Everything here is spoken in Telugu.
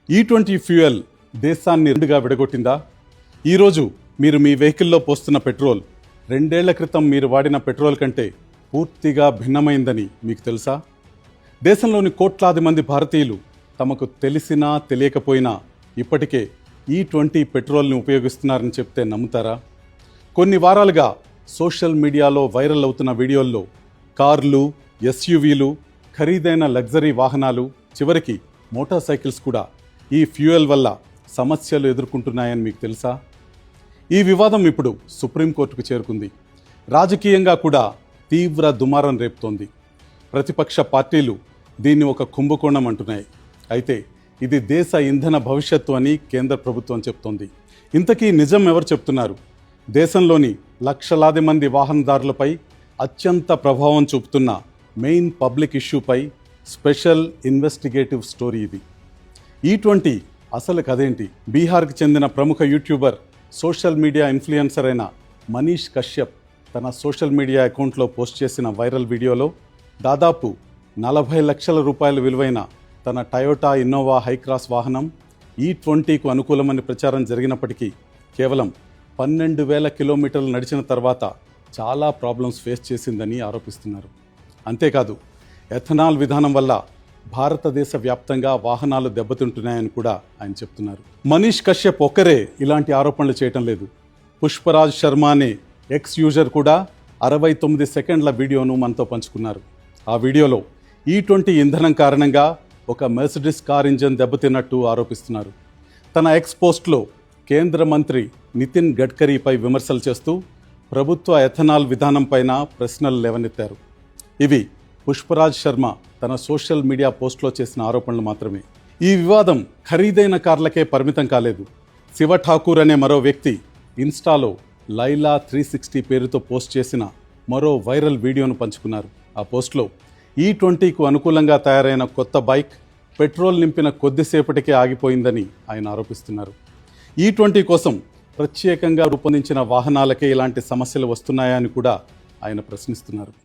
E20 ఫ్యూయల్ దేశాన్ని రెండుగా విడగొట్టిందా? ఈరోజు మీరు మీ వెహికల్లో పోస్తున్న పెట్రోల్ 2 ఏళ్ల క్రితం మీరు వాడిన పెట్రోల్ కంటే పూర్తిగా భిన్నమైందని మీకు తెలుసా? దేశంలోని కోట్లాది మంది భారతీయులు తమకు తెలిసినా తెలియకపోయినా ఇప్పటికే E20 పెట్రోల్ని ఉపయోగిస్తున్నారని చెప్తే నమ్ముతారా? కొన్ని వారాలుగా సోషల్ మీడియాలో వైరల్ అవుతున్న వీడియోల్లో కార్లు, ఎస్యూవీలు, ఖరీదైన లగ్జరీ వాహనాలు, చివరికి మోటార్ సైకిల్స్ కూడా ఈ ఫ్యూయల్ వల్ల సమస్యలు ఎదుర్కొంటున్నాయని మీకు తెలుసా? ఈ వివాదం ఇప్పుడు సుప్రీంకోర్టుకు చేరుకుంది. రాజకీయంగా కూడా తీవ్ర దుమారం రేపుతోంది. ప్రతిపక్ష పార్టీలు దీన్ని ఒక కుంభకోణం అంటున్నాయి. అయితే ఇది దేశ ఇంధన భవిష్యత్తు అని కేంద్ర ప్రభుత్వం చెప్తోంది. ఇంతకీ నిజం ఎవరు చెప్తున్నారు? దేశంలోని లక్షలాది మంది వాహనదారులపై అత్యంత ప్రభావం చూపుతున్న మెయిన్ పబ్లిక్ ఇష్యూపై స్పెషల్ ఇన్వెస్టిగేటివ్ స్టోరీ ఇది. E20 అసలు కథేంటి? బీహార్కి చెందిన ప్రముఖ యూట్యూబర్, సోషల్ మీడియా ఇన్ఫ్లుయెన్సర్ అయిన మనీష్ కశ్యప్ తన సోషల్ మీడియా అకౌంట్లో పోస్ట్ చేసిన వైరల్ వీడియోలో దాదాపు 40 లక్షల రూపాయల విలువైన తన టయోటా ఇన్నోవా హైక్రాస్ వాహనం E20కు అనుకూలమని ప్రచారం జరిగినప్పటికీ కేవలం 12,000 కిలోమీటర్లు నడిచిన తర్వాత చాలా ప్రాబ్లమ్స్ ఫేస్ చేసిందని ఆరోపిస్తున్నారు. అంతేకాదు, ఎథనాల్ విధానం వల్ల భారతదేశ వ్యాప్తంగా వాహనాలు దెబ్బతింటున్నాయని కూడా ఆయన చెప్తున్నారు. మనీష్ కశ్యప్ ఒక్కరే ఇలాంటి ఆరోపణలు చేయటం లేదు. పుష్పరాజ్ శర్మ అనే ఎక్స్ యూజర్ కూడా 69 సెకండ్ల వీడియోను మనతో పంచుకున్నారు. ఆ వీడియోలో E20 ఇంధనం కారణంగా ఒక మెర్సిడీస్ కార్ ఇంజన్ దెబ్బతిన్నట్టు ఆరోపిస్తున్నారు. తన ఎక్స్ పోస్ట్లో కేంద్ర మంత్రి నితిన్ గడ్కరీపై విమర్శలు చేస్తూ ప్రభుత్వ ఎథనాల్ విధానంపైన ప్రశ్నలు లేవనెత్తారు. ఇవి పుష్పరాజ్ శర్మ తన సోషల్ మీడియా పోస్ట్లో చేసిన ఆరోపణలు మాత్రమే. ఈ వివాదం ఖరీదైన కార్లకే పరిమితం కాలేదు. శివ ఠాకూర్ అనే మరో వ్యక్తి ఇన్స్టాలో లైలా 360 పేరుతో పోస్ట్ చేసిన మరో వైరల్ వీడియోను పంచుకున్నారు. ఆ పోస్ట్లో E20కు అనుకూలంగా తయారైన కొత్త బైక్ పెట్రోల్ నింపిన కొద్దిసేపటికే ఆగిపోయిందని ఆయన ఆరోపిస్తున్నారు. E20 కోసం ప్రత్యేకంగా రూపొందించిన వాహనాలకే ఇలాంటి సమస్యలు వస్తున్నాయా అని కూడా ఆయన ప్రశ్నిస్తున్నారు.